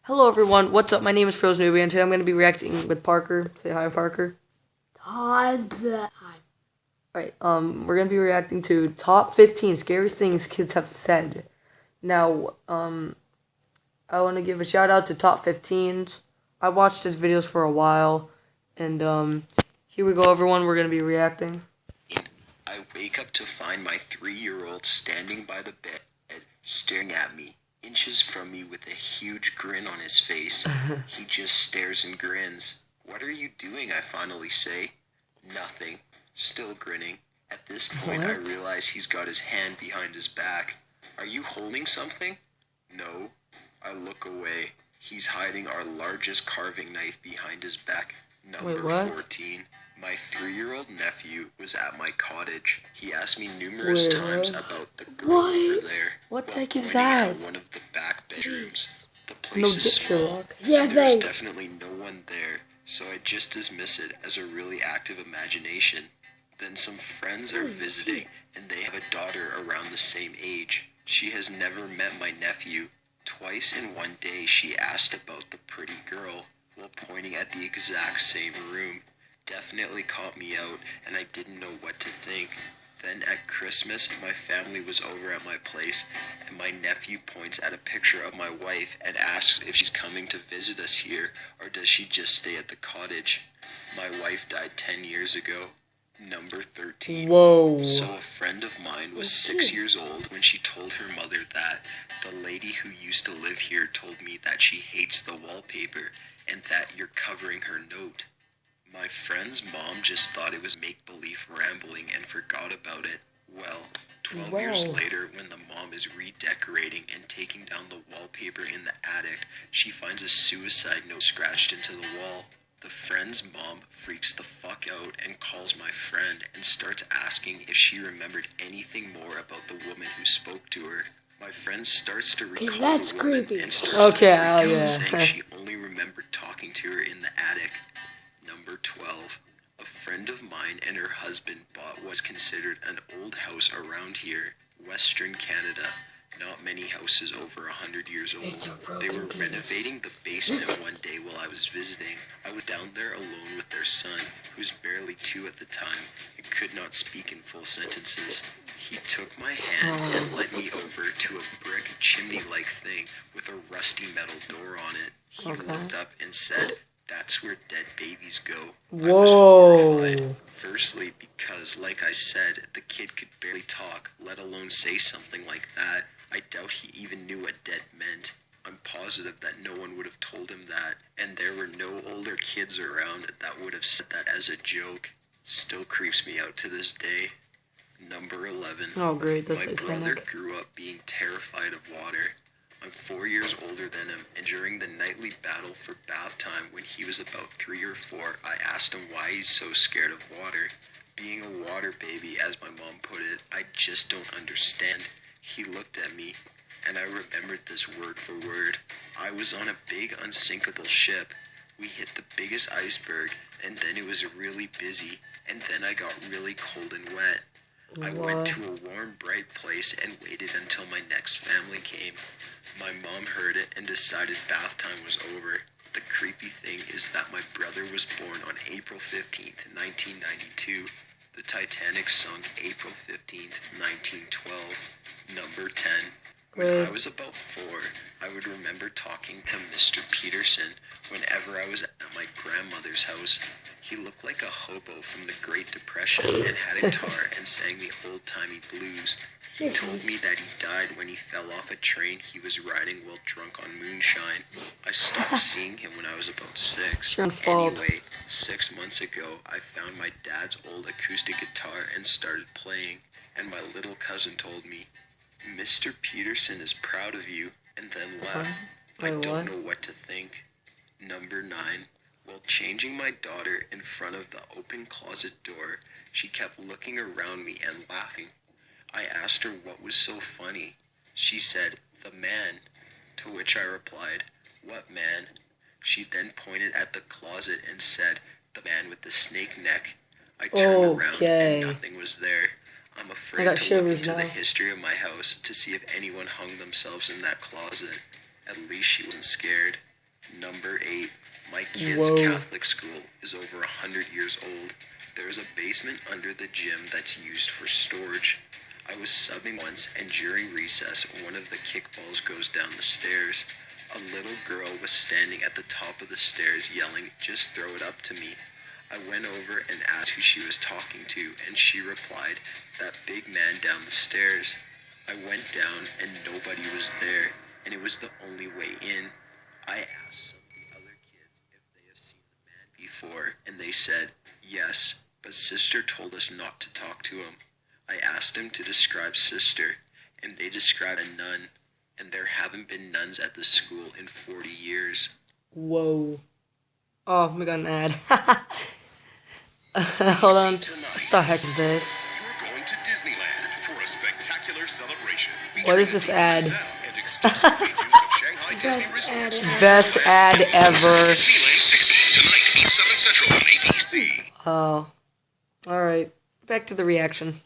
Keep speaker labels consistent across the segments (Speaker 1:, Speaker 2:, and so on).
Speaker 1: Hello everyone, what's up? My name is Frozen Newbie and today I'm going to be reacting with Parker. Say hi, Parker.
Speaker 2: Hi.
Speaker 1: Alright, we're going to be reacting to top 15 scariest things kids have said. Now, I want to give a shout out to top 15s. I watched his videos for a while, and, here we go everyone, we're going to be reacting.
Speaker 3: I wake up to find my 3-year-old standing by the bed, staring at me, inches from me with a huge grin on his face. He just stares and grins. "What are you doing?" I finally say. "Nothing." Still grinning. At this point, I
Speaker 1: What?
Speaker 3: realize he's got his hand behind his back. "Are you holding something?" "No." I look away. He's hiding our largest carving knife behind his back. Number
Speaker 1: what?
Speaker 3: 14. My 3-year-old nephew was at my cottage. He asked me numerous times about the girl over there.
Speaker 1: What the
Speaker 3: while
Speaker 1: heck is
Speaker 3: pointing at
Speaker 1: that?
Speaker 3: one of the back bedrooms. The
Speaker 1: No
Speaker 3: place is
Speaker 1: dip,
Speaker 3: small.
Speaker 1: Sherlock.
Speaker 2: Yeah,
Speaker 3: And there's
Speaker 2: thanks.
Speaker 3: definitely no one there, so I just dismiss it as a really active imagination. Then some friends are visiting, and they have a daughter around the same age. She has never met my nephew. Twice in one day she asked about the pretty girl, while pointing at the exact same room. Definitely caught me out, and I didn't know what to think. Then at Christmas, my family was over at my place, and my nephew points at a picture of my wife and asks if she's coming to visit us here, or does she just stay at the cottage. My wife died 10 years ago. Number 13.
Speaker 1: Whoa.
Speaker 3: So a friend of mine was 6 years old when she told her mother that the lady who used to live here told me that she hates the wallpaper and that you're covering her note. My friend's mom just thought it was make-believe rambling and forgot about it. Well, 12 years
Speaker 1: Wow.
Speaker 3: later, when the mom is redecorating and taking down the wallpaper in the attic, she finds a suicide note scratched into the wall. The friend's mom freaks the fuck out and calls my friend and starts asking if she remembered anything more about the woman who spoke to her. My friend starts to recall
Speaker 2: that's
Speaker 3: the woman
Speaker 2: creepy.
Speaker 3: and starts
Speaker 1: Okay,
Speaker 3: to freak out,
Speaker 1: yeah.
Speaker 3: saying she only remembered talking to her in the attic. Number 12. A friend of mine and her husband bought what's considered an old house around here, Western Canada. Not many houses over 100 years old.
Speaker 2: It's a broken
Speaker 3: They were
Speaker 2: penis.
Speaker 3: renovating the basement one day while I was visiting. I was down there alone with their son, who was barely 2 at the time and could not speak in full sentences. He took my hand and led me over to a brick chimney-like thing with a rusty metal door on it. He looked up and said, "That's where dead babies go." I was horrified.
Speaker 1: Whoa.
Speaker 3: Firstly, because, like I said, the kid could barely talk, let alone say something like that. I doubt he even knew what dead meant. I'm positive that no one would have told him that, and there were no older kids around that would have said that as a joke. Still creeps me out to this day. Number 11.
Speaker 1: Oh, great, that's
Speaker 3: My brother
Speaker 1: Titanic.
Speaker 3: grew up being terrified of water. I'm 4 years older than him, and during the nightly battle for bath time when he was about 3 or 4, I asked him why he's so scared of water. Being a water baby, as my mom put it, I just don't understand. He looked at me, and I remembered this word for word. I was on a big unsinkable ship. We hit the biggest iceberg, and then it was really busy, and then I got really cold and wet. I went to a warm, bright place and waited until my next family came. My mom heard it and decided bath time was over. The creepy thing is that my brother was born on April 15th, 1992. The Titanic sunk April 15th, 1912. Number 10. When I was about 4, I would remember talking to Mr. Peterson whenever I was at my grandmother's house. He looked like a hobo from the Great Depression and had a guitar and sang the old-timey blues. He told me that he died when he fell off a train he was riding while drunk on moonshine. I stopped seeing him when I was about 6.
Speaker 1: It's your own fault.
Speaker 3: Anyway, 6 months ago, I found my dad's old acoustic guitar and started playing, and my little cousin told me, "Mr. Peterson is proud of you," and then left. I
Speaker 1: Wait,
Speaker 3: don't
Speaker 1: what?
Speaker 3: know what to think. Number 9. While changing my daughter in front of the open closet door, she kept looking around me and laughing. I asked her what was so funny. She said, "The man," to which I replied, "What man?" She then pointed at the closet and said, "The man with the snake neck." I turned around
Speaker 1: Okay.
Speaker 3: and nothing was there. I'm afraid
Speaker 1: got
Speaker 3: to look
Speaker 1: shivers
Speaker 3: into the
Speaker 1: now.
Speaker 3: history of my house to see if anyone hung themselves in that closet. At least she wasn't scared. Number 8. My kid's
Speaker 1: Whoa.
Speaker 3: Catholic school is over 100 years old. There's a basement under the gym that's used for storage. I was subbing once, and during recess, one of the kickballs goes down the stairs. A little girl was standing at the top of the stairs yelling, "Just throw it up to me." I went over and asked who she was talking to, and she replied, "That big man down the stairs." I went down and nobody was there, and it was the only way in. I asked some of the other kids if they have seen the man before, and they said, "Yes, but Sister told us not to talk to him." I asked them to describe Sister, and they described a nun, and there haven't been nuns at the school in 40 years.
Speaker 1: Whoa. Oh, we got an ad. Hold on. What the heck is this?
Speaker 2: You're going to Disneyland for a spectacular celebration.
Speaker 1: What is this ad?
Speaker 2: And exclusive previews of Shanghai Disney Resort.
Speaker 1: Best ad ever.
Speaker 2: Disneyland 60 tonight, 7 Central on ABC.
Speaker 1: Oh. Alright. Back to the reaction.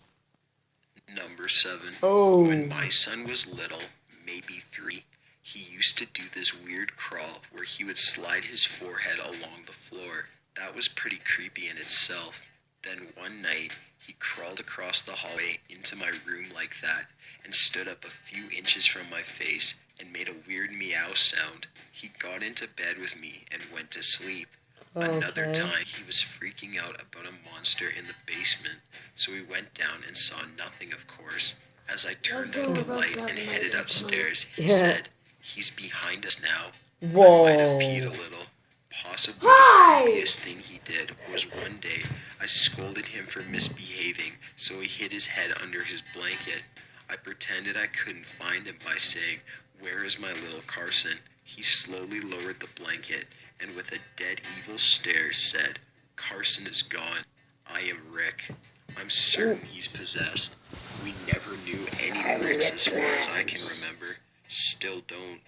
Speaker 3: Number 7.
Speaker 1: Oh.
Speaker 3: When my son was little, maybe 3, he used to do this weird crawl where he would slide his forehead along the floor. That was pretty creepy in itself. Then one night, he crawled across the hallway into my room like that and stood up a few inches from my face and made a weird meow sound. He got into bed with me and went to sleep. Another
Speaker 1: Okay.
Speaker 3: time, he was freaking out about a monster in the basement, so we went down and saw nothing, of course. As I turned out the light and headed upstairs, he
Speaker 1: Yeah.
Speaker 3: said, "He's behind us now." I might have peed a
Speaker 1: Whoa.
Speaker 3: little. Possibly the creepiest thing he did was one day I scolded him for misbehaving, so he hid his head under his blanket. I pretended I couldn't find him by saying, "Where is my little Carson?" He slowly lowered the blanket and with a dead evil stare said, "Carson is gone. I am Rick. I'm certain he's possessed." We never knew any Ricks as far as I can remember. Still don't.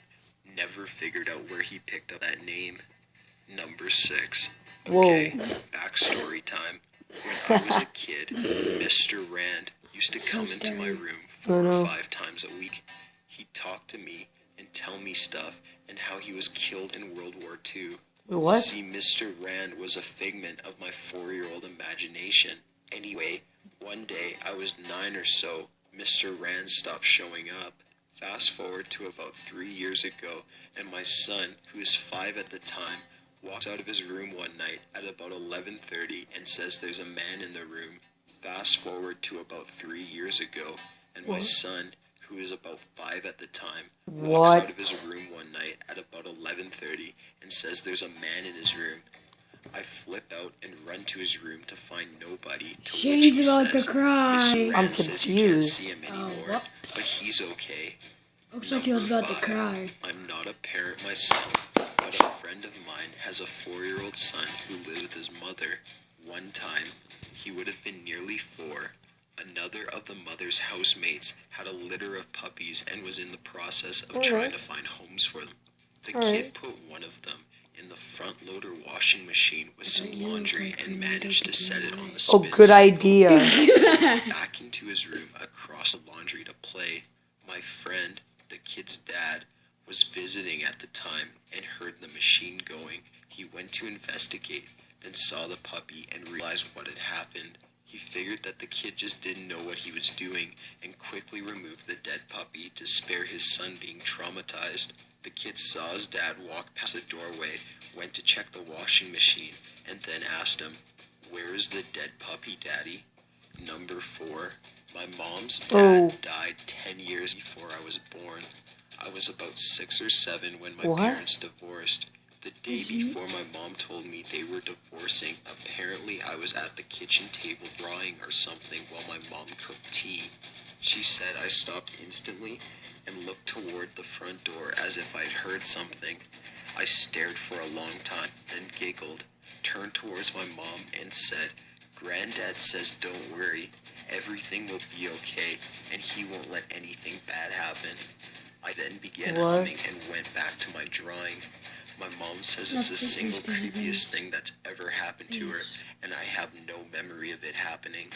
Speaker 3: Never figured out where he picked up that name. Number 6. Okay, backstory time. When I was a kid, Mr. Rand used to come into my room 4 or 5 times a week. He'd talk to me and tell me stuff and how he was killed in World War II.
Speaker 1: What?
Speaker 3: See, Mr. Rand was a figment of my 4-year-old imagination. Anyway, one day I was 9 or so, Mr. Rand stopped showing up. Fast forward to about 3 years ago, and my son, who is 5 at the time, walks out of his room one night at about 11:30 and says there's a man in the room. Fast forward to about 3 years ago, and my son, who is about 5 at the time, walks out of his room one night at about 11:30 and says there's a man in his room. I flip out and run to his room to find nobody. To which he
Speaker 4: Shane's about
Speaker 3: says,
Speaker 4: to cry.
Speaker 3: "Mr.
Speaker 1: I'm
Speaker 3: Rand says you can't see him
Speaker 4: Oh,
Speaker 3: anymore,
Speaker 4: whoops.
Speaker 3: but he's okay."
Speaker 4: Looks like he was about to cry.
Speaker 3: I'm not a parent myself, but a friend of mine has a 4-year-old son who lives with his mother. One time, he would have been nearly 4. Another of the mother's housemates had a litter of puppies and was in the process of trying to find homes for them. The kid put one of them in the front loader washing machine with some laundry and managed to set it on the
Speaker 1: Oh,
Speaker 3: spin
Speaker 1: good
Speaker 3: cycle.
Speaker 1: idea.
Speaker 3: Back into his room across the laundry to play. My friend, the kid's dad, was visiting at the time and heard the machine going. He went to investigate, then saw the puppy and realized what had happened. He figured that the kid just didn't know what he was doing and quickly removed the dead puppy to spare his son being traumatized. The kid saw his dad walk past the doorway, went to check the washing machine, and then asked him, "Where is the dead puppy, Daddy?" Number 4. My mom's dad died 10 years before I was born. I was about 6 or 7 when my parents divorced. The day before my mom told me they were divorcing, apparently I was at the kitchen table drawing or something while my mom cooked tea. She said I stopped instantly and looked toward the front door as if I'd heard something. I stared for a long time, then giggled, turned towards my mom and said, "Granddad says don't worry, everything will be okay, and he won't let anything bad happen." I then began humming and went back to my drawing. My mom says it's the single creepiest thing that's ever happened to her, and I have no memory of it happening.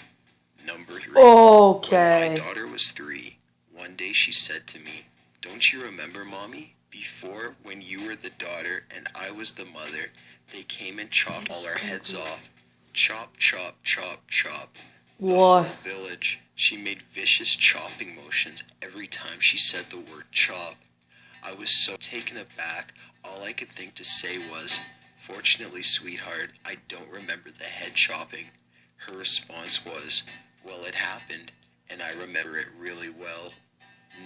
Speaker 3: Number 3. When my daughter was 3, one day she said to me, "Don't you remember, Mommy? Before, when you were the daughter and I was the mother, they came and chopped all our heads off. Chop, chop, chop, chop. The whole
Speaker 1: What?
Speaker 3: village. She made vicious chopping motions every time she said the word chop. I was so taken aback, all I could think to say was, "Fortunately, sweetheart, I don't remember the head chopping." Her response was, "Well, it happened, and I remember it really well."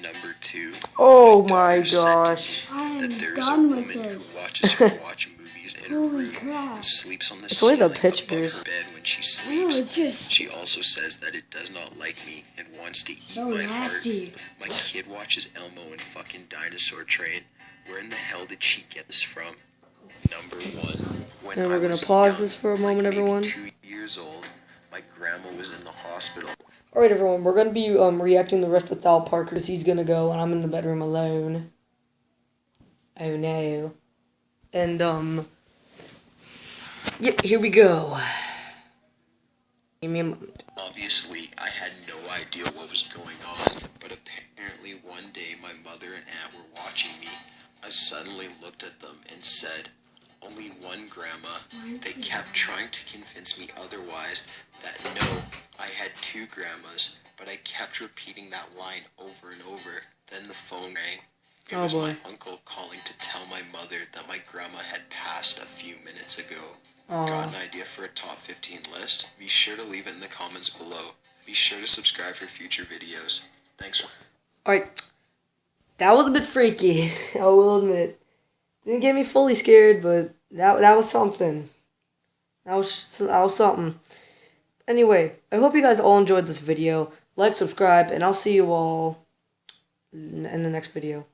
Speaker 3: Number 2.
Speaker 1: Oh
Speaker 3: My
Speaker 1: my
Speaker 3: daughter said to
Speaker 1: gosh.
Speaker 3: me
Speaker 4: I am
Speaker 3: that there is a
Speaker 4: done with
Speaker 3: woman who
Speaker 4: this.
Speaker 3: watches her watch movies in her
Speaker 4: Holy
Speaker 3: room
Speaker 4: crap.
Speaker 3: and sleeps on the
Speaker 1: It's only
Speaker 3: ceiling
Speaker 1: the
Speaker 3: above
Speaker 1: pictures.
Speaker 3: her bed when she
Speaker 4: I know,
Speaker 3: sleeps.
Speaker 4: it's just
Speaker 3: She also says that it does not like me and wants to eat
Speaker 4: so
Speaker 3: my
Speaker 4: nasty.
Speaker 3: heart. My kid watches Elmo and fucking Dinosaur Train. Where in the hell did she get this from? Number 1. When
Speaker 1: And
Speaker 3: I
Speaker 1: we're gonna
Speaker 3: was
Speaker 1: pause
Speaker 3: young,
Speaker 1: this for a
Speaker 3: like
Speaker 1: moment,
Speaker 3: maybe
Speaker 1: everyone.
Speaker 3: 2 years old, my grandma was in the hospital.
Speaker 1: Alright, everyone, we're gonna be reacting the rest without Parker because he's gonna go and I'm in the bedroom alone. Oh no. And yeah, here we go. Give me a moment.
Speaker 3: Obviously, I had no idea what was going on, but apparently one day my mother and aunt were watching me. I suddenly looked at them and said, "Only one grandma." They kept trying to convince me otherwise, that no, I had 2 grandmas, but I kept repeating that line over and over. Then the phone rang. It
Speaker 1: Oh
Speaker 3: was
Speaker 1: boy.
Speaker 3: my uncle calling to tell my mother that my grandma had passed a few minutes ago. Got an idea for a top 15 list? Be sure to leave it in the comments below. Be sure to subscribe for future videos. Thanks for
Speaker 1: Alright. That was a bit freaky, I will admit. Didn't get me fully scared, but that was something. That was something. Anyway, I hope you guys all enjoyed this video. Like, subscribe, and I'll see you all in the next video.